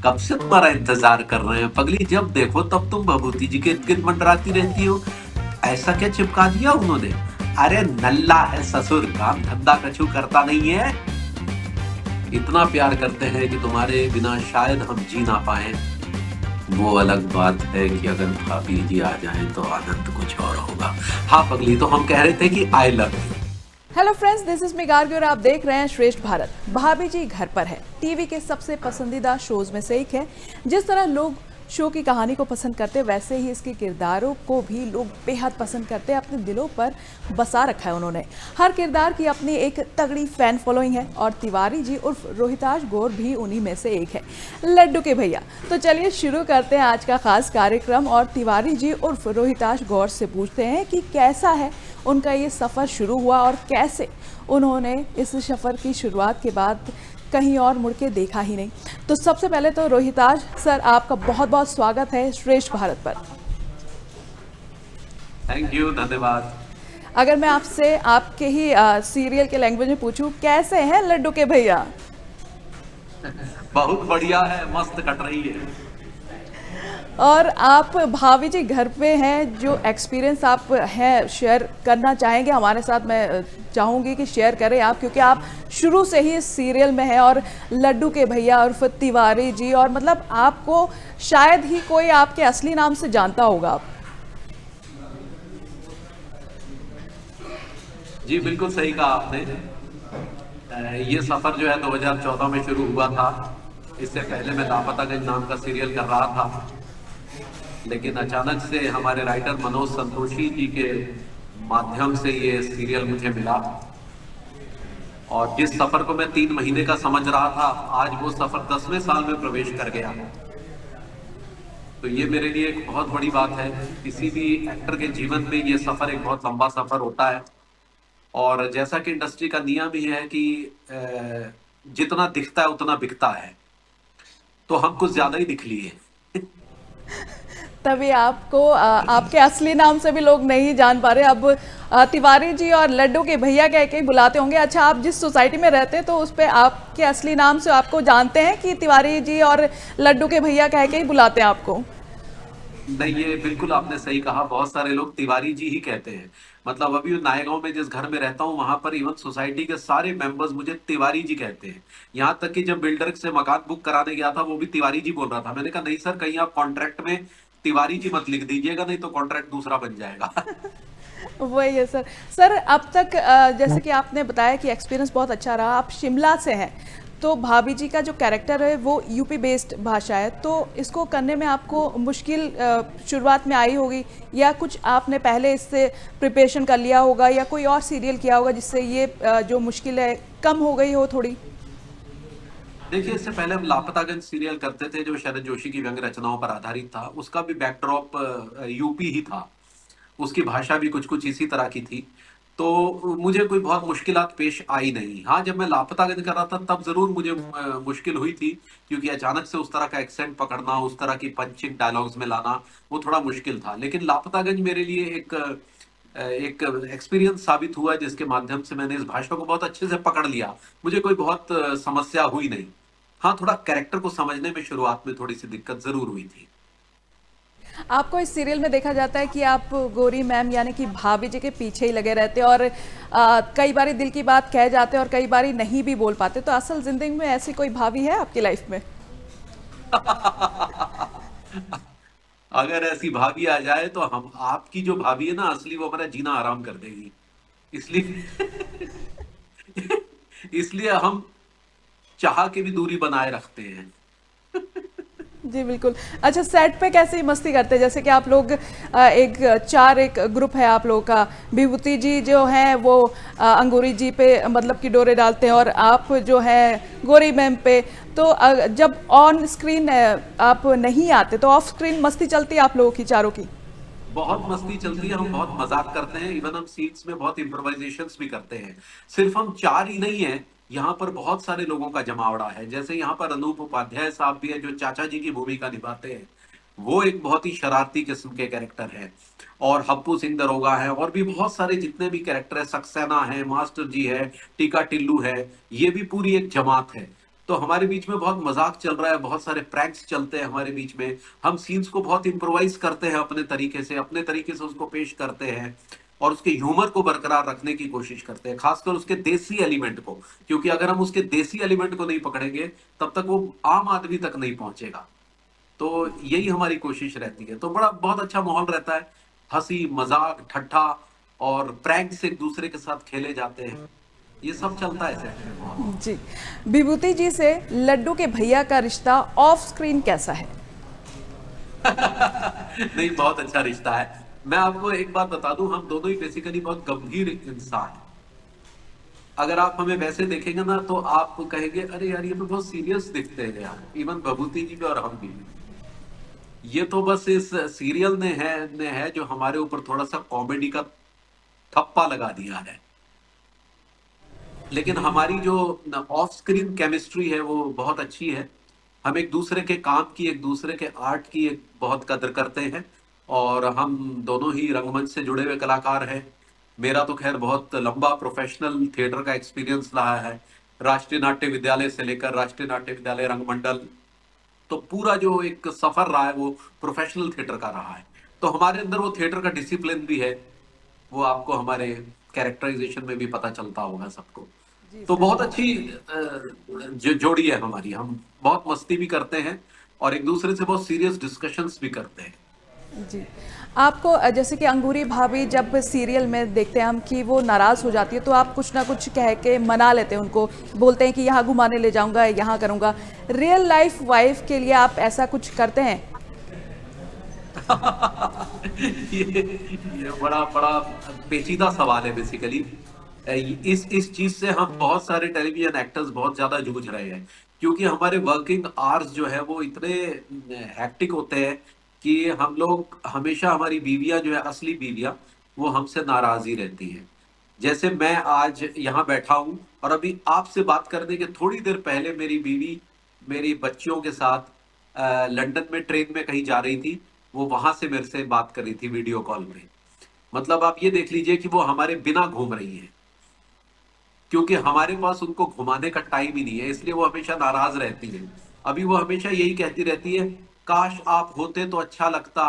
कब से तुम्हारा इंतजार कर रहे हैं पगली, जब देखो तब तुम भभूति जी के इर्द गिर्द मंडराती रहती हो। ऐसा क्या चिपका दिया उन्होंने? अरे नल्ला है ससुर, काम धंधा कछु करता नहीं है। इतना प्यार करते हैं कि तुम्हारे बिना शायद हम जी ना पाए। वो अलग बात है कि अगर भाभी जी आ जाएं तो आनंद कुछ और होगा। हाँ पगली, तो हम कह रहे थे कि I love you. Hello friends, this is me Gargi और आप देख रहे हैं श्रेष्ठ भारत। भाभी जी घर पर है टीवी के सबसे पसंदीदा शोज में से एक है। जिस तरह लोग शो की कहानी को पसंद करते हैं, वैसे ही इसके किरदारों को भी लोग बेहद पसंद करते हैं। अपने दिलों पर बसा रखा है उन्होंने। हर किरदार की अपनी एक तगड़ी फैन फॉलोइंग है और तिवारी जी उर्फ रोहिताश गौर भी उन्हीं में से एक है, लड्डू के भैया। तो चलिए शुरू करते हैं आज का खास कार्यक्रम और तिवारी जी उर्फ रोहिताश गौर से पूछते हैं कि कैसा है उनका ये सफ़र शुरू हुआ और कैसे उन्होंने इस सफ़र की शुरुआत के बाद कहीं और मुड़ के देखा ही नहीं। तो सबसे पहले तो रोहिताज सर, आपका बहुत बहुत स्वागत है श्रेष्ठ भारत पर। थैंक यू, धन्यवाद। अगर मैं आपसे आपके ही सीरियल के लैंग्वेज में पूछूं, कैसे हैं लड्डू के भैया? बहुत बढ़िया है, मस्त कट रही है। और आप भाभी जी घर पे हैं, जो एक्सपीरियंस आप हैं शेयर करना चाहेंगे हमारे साथ? मैं चाहूँगी कि शेयर करें आप, क्योंकि आप शुरू से ही इस सीरियल में हैं और लड्डू के भैया और फिर तिवारी जी, और मतलब आपको शायद ही कोई आपके असली नाम से जानता होगा। आप जी बिल्कुल सही कहा आपने। ये सफर जो है 2014 में शुरू हुआ था। इससे पहले मैं लापतागंज नाम का सीरियल कर रहा था, लेकिन अचानक से हमारे राइटर मनोज संतोषी जी के माध्यम से ये सीरियल मुझे मिला। और जिस सफर को मैं 3 महीने का समझ रहा था, आज वो सफर 10वें साल में प्रवेश कर गया। तो ये मेरे लिए एक बहुत बड़ी बात है। किसी भी एक्टर के जीवन में ये सफर एक बहुत लंबा सफर होता है। और जैसा कि इंडस्ट्री का नियम ही है कि जितना दिखता है उतना बिकता है, तो हम कुछ ज्यादा ही दिख लिए। तभी आपको आपके असली नाम से भी लोग नहीं जान पा रहे। अब तिवारी जी और लड्डू के भैया कह के बुलाते होंगे। अच्छा, आप जिस सोसाइटी में रहते हैं तो उस पे आपके असली नाम से आपको जानते हैं कि तिवारी जी और लड्डू के भैया कह के ही बुलाते हैं आपको? नहीं, ये बिल्कुल आपने सही कहा। बहुत सारे लोग तिवारी जी ही कहते हैं। मतलब अभी नायगांव में जिस घर में रहता हूँ, वहां पर इवन सोसाइटी के सारे मेंबर्स मुझे तिवारी जी कहते हैं। यहाँ तक कि जब बिल्डर से मकान बुक कराने गया था, वो भी तिवारी जी बोल रहा था। मैंने कहा नहीं सर, कहीं आप कॉन्ट्रैक्ट में तिवारी जी मत लिख दीजिएगा, नहीं तो कॉन्ट्रैक्ट दूसरा बन जाएगा। वही है सर। सर, अब तक जैसे कि आपने बताया कि एक्सपीरियंस बहुत अच्छा रहा। आप शिमला से हैं, तो भाभी जी का जो कैरेक्टर है वो यूपी बेस्ड भाषा है, तो इसको करने में आपको मुश्किल शुरुआत में आई होगी, या कुछ आपने पहले इससे प्रिपरेशन कर लिया होगा, या कोई और सीरियल किया होगा जिससे ये जो मुश्किल है कम हो गई हो थोड़ी? देखिए, इससे पहले हम लापतागंज सीरियल करते थे जो शरद जोशी की व्यंग्य रचनाओं पर आधारित था। उसका भी बैकड्रॉप यूपी ही था। उसकी भाषा भी कुछ कुछ इसी तरह की थी। तो मुझे कोई बहुत मुश्किलात पेश आई नहीं। हाँ, जब मैं लापतागंज कर रहा था तब जरूर मुझे मुश्किल हुई थी, क्योंकि अचानक से उस तरह का एक्सेंट पकड़ना, उस तरह की पंचिंग डायलॉग्स में लाना, वो थोड़ा मुश्किल था। लेकिन लापतागंज मेरे लिए एक एक्सपीरियंस साबित हुआ, जिसके माध्यम से मैंने इस भाषा को बहुत अच्छे से पकड़ लिया। मुझे कोई बहुत समस्या हुई नहीं। हाँ, थोड़ा कैरेक्टर को समझने में शुरुआत में थोड़ी सी दिक्कत जरूर हुई थी। आपको इस सीरियल में देखा जाता है कि आप गौरी मैम यानी कि भाभी जी के पीछे ही लगे रहते हैं और कई बारी दिल की बात कह जाते हैं और कई बारी नहीं भी बोल पाते। तो असल जिंदगी में ऐसी कोई भाभी है आपकी लाइफ में? अगर ऐसी भाभी आ जाए तो हम, आपकी जो भाभी है ना असली, वो हमारा जीना आराम कर देगी। इसलिए इसलिए हम चाह के भी दूरी बनाए रखते हैं। जी बिल्कुल। अच्छा, सेट पे कैसे मस्ती करते हैं? जैसे कि आप लोग एक ग्रुप है आप लोगों का। विभूति जी जो हैं वो अंगूरी जी पे मतलब कि डोरे डालते हैं, और आप जो है गौरी मैम पे। तो जब ऑन स्क्रीन आप नहीं आते तो ऑफ स्क्रीन मस्ती चलती है आप लोगों की चारों की? बहुत मस्ती चलती है, हम बहुत मजाक करते हैं। इवन हम सीन्स में बहुत इम्प्रोवाइजेशंस भी करते हैं। सिर्फ हम 4 ही नहीं है, यहाँ पर बहुत सारे लोगों का जमावड़ा है। जैसे यहाँ पर अनूप उपाध्याय साहब भी है, जो चाचा जी की भूमिका निभाते हैं। वो एक बहुत ही शरारती किस्म के कैरेक्टर है। और हप्पू सिंह दरोगा है, और भी बहुत सारे जितने भी कैरेक्टर है, सक्सेना है, मास्टर जी है, टीका टिल्लू है, ये भी पूरी एक जमात है। तो हमारे बीच में बहुत मजाक चल रहा है, बहुत सारे प्रैंक्स चलते हैं हमारे बीच में। हम सीन्स को बहुत इम्प्रोवाइज करते हैं, अपने तरीके से उसको पेश करते हैं और उसके ह्यूमर को बरकरार रखने की कोशिश करते हैं, खासकर उसके देसी एलिमेंट को। क्योंकि अगर हम उसके देसी एलिमेंट को नहीं पकड़ेंगे तब तक वो आम आदमी तक नहीं पहुंचेगा। तो यही हमारी कोशिश रहती है। तो बड़ा बहुत अच्छा माहौल रहता है, हंसी मजाक ठट्ठा और प्रैंक्स एक दूसरे के साथ खेले जाते हैं, ये सब चलता है सेट में बहुत। जी, विभूति जी से लड्डू के भैया का रिश्ता ऑफ स्क्रीन कैसा है? नहीं, बहुत अच्छा रिश्ता है। मैं आपको एक बात बता दूं, हम दोनों ही बेसिकली बहुत गंभीर इंसान हैं। अगर आप हमें वैसे देखेंगे ना तो आप कहेंगे अरे यार ये तो बहुत सीरियस दिखते हैं यार, इवन विभूति जी भी और हम भी। ये तो बस इस सीरियल ने है जो हमारे ऊपर थोड़ा सा कॉमेडी का थप्पा लगा दिया है। लेकिन हमारी जो ऑफ स्क्रीन केमिस्ट्री है वो बहुत अच्छी है। हम एक दूसरे के काम की, एक दूसरे के आर्ट की एक बहुत कदर करते हैं। और हम दोनों ही रंगमंच से जुड़े हुए कलाकार हैं। मेरा तो खैर बहुत लंबा प्रोफेशनल थिएटर का एक्सपीरियंस रहा है, राष्ट्रीय नाट्य विद्यालय से लेकर राष्ट्रीय नाट्य विद्यालय रंगमंडल। तो पूरा जो एक सफर रहा है वो प्रोफेशनल थिएटर का रहा है। तो हमारे अंदर वो थिएटर का डिसिप्लिन भी है, वो आपको हमारे कैरेक्टराइजेशन में भी पता चलता होगा सबको। तो बहुत अच्छी जोड़ी है हमारी। हम बहुत मस्ती भी करते हैं और एक दूसरे से बहुत सीरियस डिस्कशंस भी करते हैं। जी, आपको जैसे कि अंगूरी भाभी जब सीरियल में देखते हैं हम कि वो नाराज़ हो जाती है तो आप कुछ ना कुछ कह के मना लेते हैं उनको, बोलते हैं कि यहाँ घुमाने ले जाऊंगा, यहाँ करूंगा। रियल लाइफ वाइफ के लिए आप ऐसा कुछ करते हैं? ये बड़ा बड़ा पेचीदा सवाल है बेसिकली। इस चीज से हम बहुत सारे टेलीविजन एक्टर्स बहुत ज्यादा जूझ रहे हैं, क्योंकि हमारे वर्किंग आवर्स जो है वो इतने हैक्टिक होते हैं कि हम लोग हमेशा, हमारी बीवियां जो है असली बीवियां, वो हमसे नाराज ही रहती हैं। जैसे मैं आज यहाँ बैठा हूँ और अभी आपसे बात करने के थोड़ी देर पहले मेरी बीवी मेरी बच्चियों के साथ लंदन में ट्रेन में कहीं जा रही थी। वो वहां से मेरे से बात कर रही थी वीडियो कॉल में। मतलब आप ये देख लीजिए कि वो हमारे बिना घूम रही है, क्योंकि हमारे पास उनको घुमाने का टाइम ही नहीं है, इसलिए वो हमेशा नाराज रहती है। अभी वो हमेशा यही कहती रहती है, काश आप होते तो अच्छा लगता,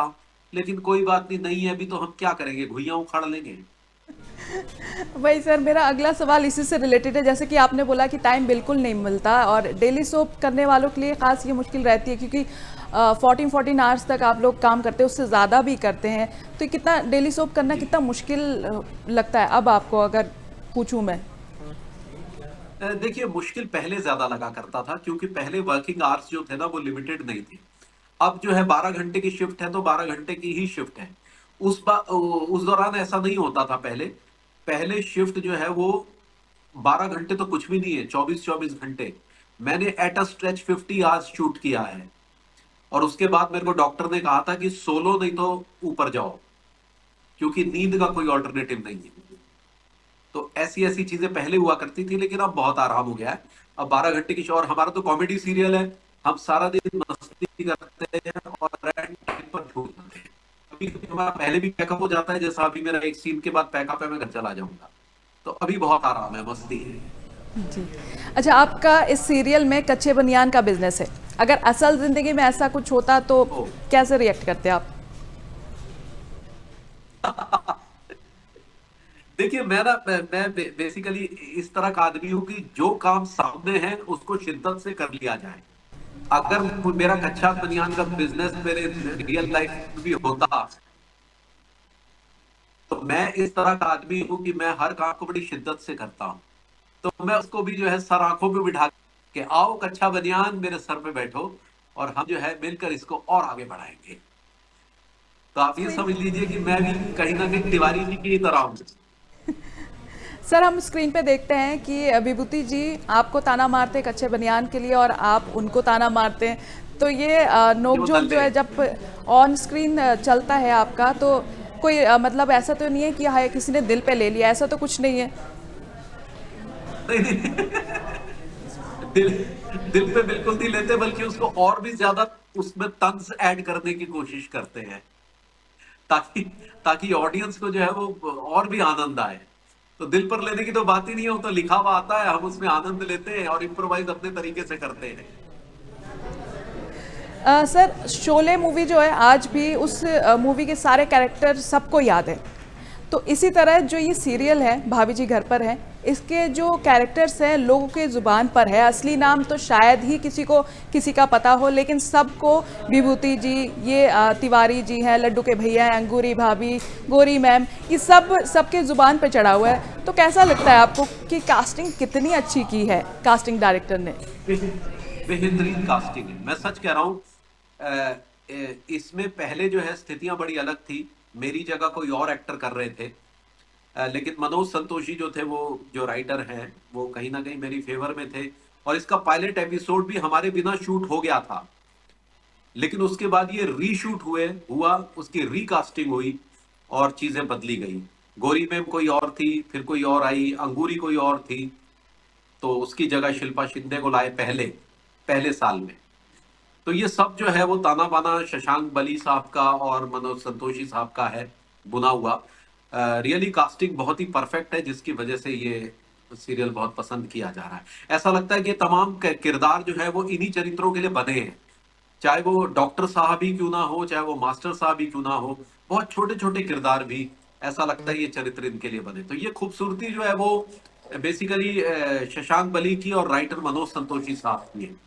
लेकिन कोई बात नहीं, नहीं है अभी तो हम क्या करेंगे, घुइयां उखाड़ लेंगे। वही सर, मेरा अगला सवाल इसी से रिलेटेड है। जैसे कि आपने बोला कि टाइम बिल्कुल नहीं मिलता और डेली सोप करने वालों के लिए खास ये मुश्किल रहती है, क्योंकि 14 आवर्स तक आप लोग काम करते हैं, उससे ज़्यादा भी करते हैं। तो कितना डेली सोप करना कितना मुश्किल लगता है अब आपको, अगर पूछूं मैं? देखिए, मुश्किल पहले ज्यादा लगा करता था, क्योंकि पहले वर्किंग आवर्स जो थे ना वो लिमिटेड नहीं थे। अब जो है 12 घंटे की शिफ्ट है तो 12 घंटे की ही शिफ्ट है। उस दौरान ऐसा नहीं होता था। पहले शिफ्ट जो है वो 12 घंटे तो कुछ भी नहीं है, 24 घंटे। मैंने at a stretch 50 hours shoot किया है और उसके बाद मेरे को डॉक्टर ने कहा था कि सोलो नहीं तो ऊपर जाओ, क्योंकि नींद का कोई ऑल्टरनेटिव नहीं है। तो ऐसी ऐसी चीजें पहले हुआ करती थी, लेकिन अब बहुत आराम हो गया है। अब 12 घंटे की और हमारा तो कॉमेडी सीरियल है, हम सारा दिन मस्ती करते हैं और टाइम पर छूट जाते हैं। अभी हमारा पहले भी पैकअप हो जाता है, जैसा अभी मेरा एक सीन के बाद पैकअप है, मैं घर चला जाऊंगा। तो अभी बहुत आराम है, मस्ती है। जी, अच्छा, आपका इस सीरियल में कच्चे बनियान का बिजनेस है। अगर असल जिंदगी में ऐसा कुछ होता तो कैसे रिएक्ट करते आप? देखिए, मैं बेसिकली इस तरह का आदमी हूं कि जो काम सामने है उसको शिद्दत से कर लिया जाए। अगर मेरा कच्चा बनियान का बिजनेस मेरे रियल लाइफ में भी होता तो मैं इस तरह का आदमी हूं कि मैं हर काम को बड़ी शिद्दत से करता हूं। तो मैं उसको भी जो है सर आंखों पे बिठा के, आओ कच्चा बनियान मेरे सर पे बैठो और हम जो है मिलकर इसको और आगे बढ़ाएंगे। तो आप ये समझ लीजिए कि मैं भी कहीं ना कहीं तिवारी जी की तरह हूं। सर, हम स्क्रीन पे देखते हैं कि विभूति जी आपको ताना मारते हैं कच्चे बनियान के लिए और आप उनको ताना मारते हैं। तो ये नोकझोंक जो है जब ऑन स्क्रीन चलता है आपका, तो कोई मतलब ऐसा तो नहीं है कि हाय किसी ने दिल पे ले लिया, ऐसा तो कुछ नहीं है? नहीं। दिल पे बिल्कुल नहीं लेते, बल्कि उसको और भी ज्यादा उसमें तंज ऐड करने की कोशिश करते हैं, ताकि ऑडियंस को जो है वो और भी आनंद आए। तो दिल पर लेने की तो बात ही नहीं है, वो तो लिखा हुआ आता है, हम उसमें आनंद लेते हैं और इम्प्रोवाइज अपने तरीके से करते हैं। सर, शोले मूवी जो है आज भी उस मूवी के सारे कैरेक्टर सबको याद है। तो इसी तरह जो ये सीरियल है भाभी जी घर पर है, इसके जो कैरेक्टर्स हैं लोगों के ज़ुबान पर है। असली नाम तो शायद ही किसी का पता हो, लेकिन सबको विभूति जी, ये तिवारी जी हैं, लड्डू के भैया हैं, अंगूरी भाभी, गोरी मैम, ये सबके ज़ुबान पर चढ़ा हुआ है। तो कैसा लगता है आपको कि कास्टिंग कितनी अच्छी की है कास्टिंग डायरेक्टर ने? बेहतरीन कास्टिंग है, मैं सच कह रहा हूँ। इसमें पहले जो है स्थितियां बड़ी अलग थी, मेरी जगह कोई और एक्टर कर रहे थे, लेकिन मनोज संतोषी जो थे, वो जो राइटर हैं, वो कहीं ना कहीं मेरी फेवर में थे। और इसका पायलट एपिसोड भी हमारे बिना शूट हो गया था, लेकिन उसके बाद ये रीशूट हुआ, उसकी रिकास्टिंग हुई और चीजें बदली गई। गोरी मैम कोई और थी, फिर कोई और आई, अंगूरी कोई और थी, तो उसकी जगह शिल्पा शिंदे को लाए पहले साल में। तो ये सब जो है वो ताना बाना शशांक बली साहब का और मनोज संतोषी साहब का है बुना हुआ। रियली कास्टिंग बहुत ही परफेक्ट है, जिसकी वजह से ये सीरियल बहुत पसंद किया जा रहा है। ऐसा लगता है कि तमाम किरदार जो है वो इन्हीं चरित्रों के लिए बने हैं, चाहे वो डॉक्टर साहब ही क्यों ना हो, चाहे वो मास्टर साहब ही क्यों ना हो, बहुत छोटे छोटे किरदार भी ऐसा लगता है ये चरित्र इनके लिए बने। तो ये खूबसूरती जो है वो बेसिकली शशांक बली की और राइटर मनोज संतोषी साहब की है।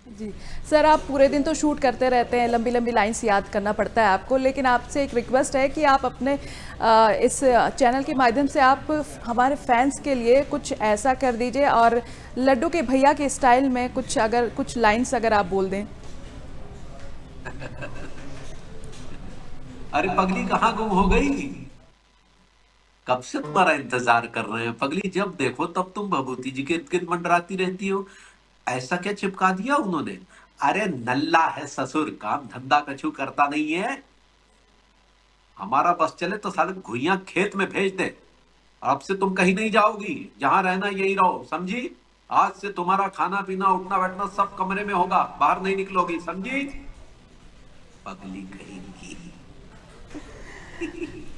जी सर, आप पूरे दिन तो शूट करते रहते हैं, लंबी लंबी लाइंस याद करना पड़ता है आपको, लेकिन आपसे एक रिक्वेस्ट है कि आप अपने इस चैनल के माध्यम से आप हमारे फैंस के लिए कुछ ऐसा कर दीजिए और लड्डू के भैया के स्टाइल में कुछ लाइंस अगर आप बोल दें। अरे पगली कहाँ गुम हो गई, कब से तुम्हारा इंतजार कर रहे हैं पगली, जब देखो तब तुम भभूति जी के इर्द गिर्द मंडराती रहती हो। ऐसा क्या चिपका दिया उन्होंने? अरे नल्ला है ससुर, काम धंधा कछु करता नहीं है, हमारा बस चले तो साले घुइयां खेत में भेज दे। अब से तुम कहीं नहीं जाओगी, जहां रहना यही रहो, समझी? आज से तुम्हारा खाना पीना उठना बैठना सब कमरे में होगा, बाहर नहीं निकलोगी, समझी? पगली कहेंगी।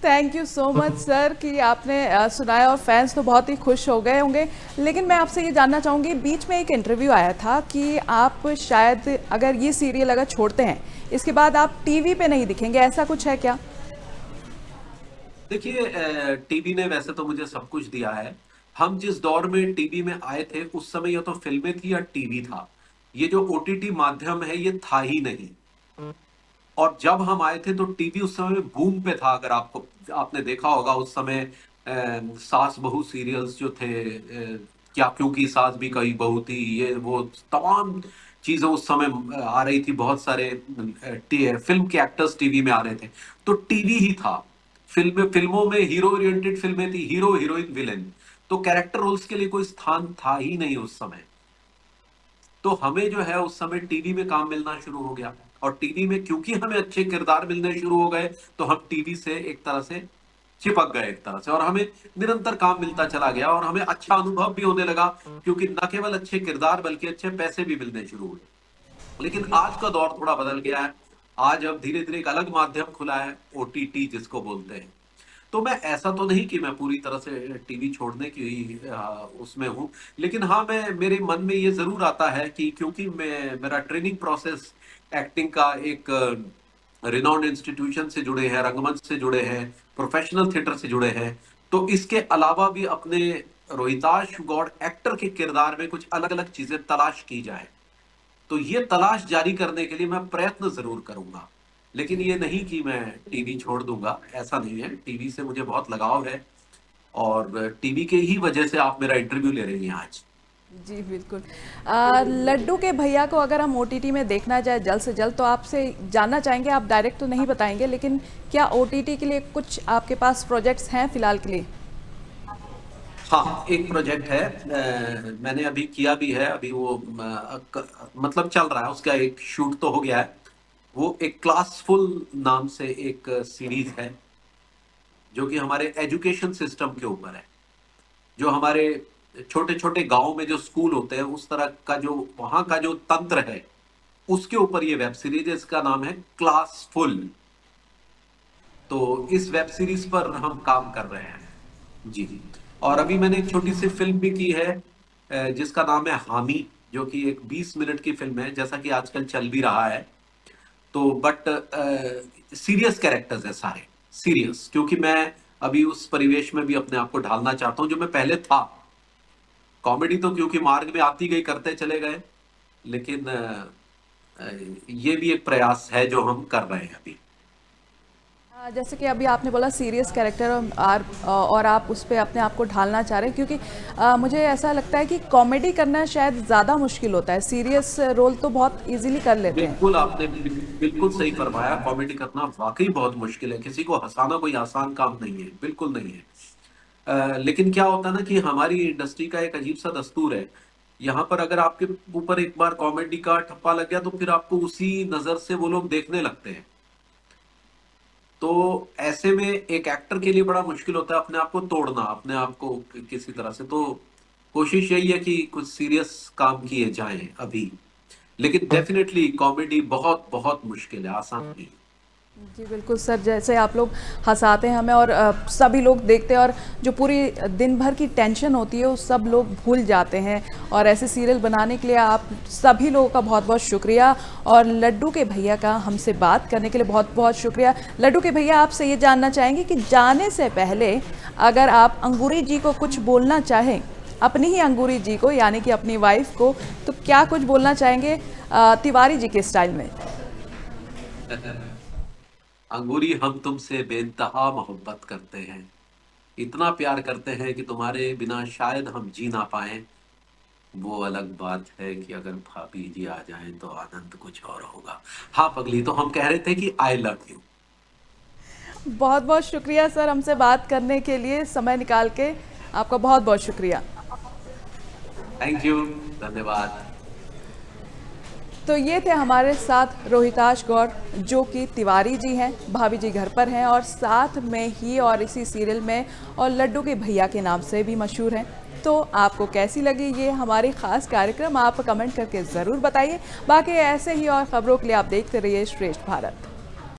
Thank you so much sir कि आपने सुनाया और फैंस तो बहुत ही खुश हो गए होंगे। लेकिन मैं आपसे ये जानना चाहूँगी, बीच में एक इंटरव्यू आया था कि आप शायद अगर ये सीरियल अगर छोड़ते हैं, इसके बाद आप टीवी पे नहीं दिखेंगे, ऐसा कुछ है क्या? देखिए, टीवी ने वैसे तो मुझे सब कुछ दिया है। हम जिस दौर में टीवी में आए थे उस समय या तो फिल्में थी या टीवी था, ये जो ओटीटी माध्यम है ये था ही नहीं। और जब हम आए थे तो टीवी उस समय बूम पे था। अगर आपने देखा होगा उस समय सास बहू सीरियल्स जो थे, क्या क्योंकि सास भी कई बहू थी, ये वो तमाम चीजें उस समय आ रही थी। बहुत सारे फिल्म के एक्टर्स टीवी में आ रहे थे, तो टीवी ही था। फिल्मों में हीरो ओरिएंटेड फिल्में थी, हीरो हीरोइन विलेन, तो कैरेक्टर रोल्स के लिए कोई स्थान था ही नहीं उस समय। तो हमें जो है उस समय टीवी में काम मिलना शुरू हो गया, और टीवी में क्योंकि हमें अच्छे किरदार मिलने शुरू हो गए तो हम टीवी से एक तरह से चिपक गए एक तरह से, और हमें निरंतर काम मिलता चला गया और हमें अच्छा अनुभव भी होने लगा, क्योंकि न केवल अच्छे किरदार बल्कि अच्छे पैसे भी मिलने शुरू हुए। लेकिन आज का दौर थोड़ा बदल गया है, आज अब धीरे धीरे एक अलग माध्यम खुला है, ओटीटी जिसको बोलते हैं। तो मैं ऐसा तो नहीं कि मैं पूरी तरह से टीवी छोड़ने की उसमें हूँ, लेकिन हाँ, मेरे मन में ये जरूर आता है कि क्योंकि मेरा ट्रेनिंग प्रोसेस एक्टिंग का एक रिनाउंड इंस्टीट्यूशन से जुड़े हैं, रंगमंच से जुड़े हैं, प्रोफेशनल थिएटर से जुड़े हैं, तो इसके अलावा भी अपने रोहिताश गौड़ एक्टर के किरदार में कुछ अलग अलग चीजें तलाश की जाए। तो ये तलाश जारी करने के लिए मैं प्रयत्न जरूर करूंगा, लेकिन ये नहीं कि मैं टीवी छोड़ दूंगा, ऐसा नहीं है। टीवी से मुझे बहुत लगाव है और टीवी के ही वजह से आप मेरा इंटरव्यू ले रही हैं आज। जी बिल्कुल। लड्डू के भैया को अगर हम ओटीटी में देखना जाए जल्द से जल्द, तो आपसे जानना चाहेंगे, आप डायरेक्ट तो नहीं बताएंगे, लेकिन क्या ओटीटी के लिए कुछ आपके पास प्रोजेक्ट्स हैं फिलहाल के लिए? हाँ, एक प्रोजेक्ट है, मैंने अभी किया भी है, अभी वो मतलब चल रहा है, उसका एक शूट तो हो गया है। वो एक क्लासफुल नाम से एक सीरीज है जो कि हमारे एजुकेशन सिस्टम के ऊपर है। जो हमारे छोटे छोटे गांव में जो स्कूल होते हैं, उस तरह का जो वहां का जो तंत्र है, उसके ऊपर ये वेब सीरीज है। इसका नाम है क्लासफुल। तो इस वेब सीरीज पर हम काम कर रहे हैं। जी। और अभी मैंने एक छोटी सी फिल्म भी की है जिसका नाम है हामी, जो कि एक 20 मिनट की फिल्म है, जैसा कि आजकल चल भी रहा है। तो बट सीरियस कैरेक्टर्स है सारे, सीरियस, क्योंकि मैं अभी उस परिवेश में भी अपने आप को ढालना चाहता हूं जो मैं पहले था। कॉमेडी तो क्योंकि मार्ग में आती गई, करते चले गए, लेकिन ये भी एक प्रयास है जो हम कर रहे हैं अभी। जैसे कि अभी आपने बोला सीरियस कैरेक्टर और आप उस पर अपने आप को ढालना चाह रहे हैं, क्योंकि मुझे ऐसा लगता है कि कॉमेडी करना शायद ज़्यादा मुश्किल होता है, सीरियस रोल तो बहुत इजीली कर लेते हैं। बिल्कुल, आपने बिल्कुल सही फरमाया, कॉमेडी करना वाकई बहुत मुश्किल है, किसी को हंसाना कोई आसान काम नहीं है, बिल्कुल नहीं है। लेकिन क्या होता है ना कि हमारी इंडस्ट्री का एक अजीब सा दस्तूर है, यहाँ पर अगर आपके ऊपर एक बार कॉमेडी का ठप्पा लग गया तो फिर आपको उसी नजर से वो लोग देखने लगते हैं। तो ऐसे में एक एक्टर के लिए बड़ा मुश्किल होता है अपने आप को तोड़ना, अपने आप को किसी तरह से। तो कोशिश यही है कि कुछ सीरियस काम किए जाएं अभी, लेकिन डेफिनेटली कॉमेडी बहुत बहुत मुश्किल है, आसान नहीं। जी बिल्कुल सर, जैसे आप लोग हंसाते हैं हमें और सभी लोग देखते हैं और जो पूरी दिन भर की टेंशन होती है वो सब लोग भूल जाते हैं, और ऐसे सीरियल बनाने के लिए आप सभी लोगों का बहुत बहुत शुक्रिया, और लड्डू के भैया का हमसे बात करने के लिए बहुत बहुत शुक्रिया। लड्डू के भैया, आपसे ये जानना चाहेंगे कि जाने से पहले अगर आप अंगूरी जी को कुछ बोलना चाहें, अपनी ही अंगूरी जी को यानी कि अपनी वाइफ को, तो क्या कुछ बोलना चाहेंगे तिवारी जी के स्टाइल में? अंगूरी, हम तुमसे बेइंतहा मोहब्बत करते हैं, इतना प्यार करते हैं कि तुम्हारे बिना शायद हम जी ना पाए। वो अलग बात है कि अगर भाभी जी आ जाएं तो आनंद कुछ और होगा। हाँ पगली, तो हम कह रहे थे कि आई लव यू। बहुत बहुत शुक्रिया सर हमसे बात करने के लिए, समय निकाल के आपका बहुत बहुत शुक्रिया। थैंक यू, धन्यवाद। तो ये थे हमारे साथ रोहिताश गौर, जो कि तिवारी जी हैं, भाभी जी घर पर हैं, और साथ में ही और इसी सीरियल में और लड्डू के भैया के नाम से भी मशहूर हैं। तो आपको कैसी लगी ये हमारी ख़ास कार्यक्रम, आप कमेंट करके ज़रूर बताइए। बाकी ऐसे ही और ख़बरों के लिए आप देखते रहिए श्रेष्ठ भारत।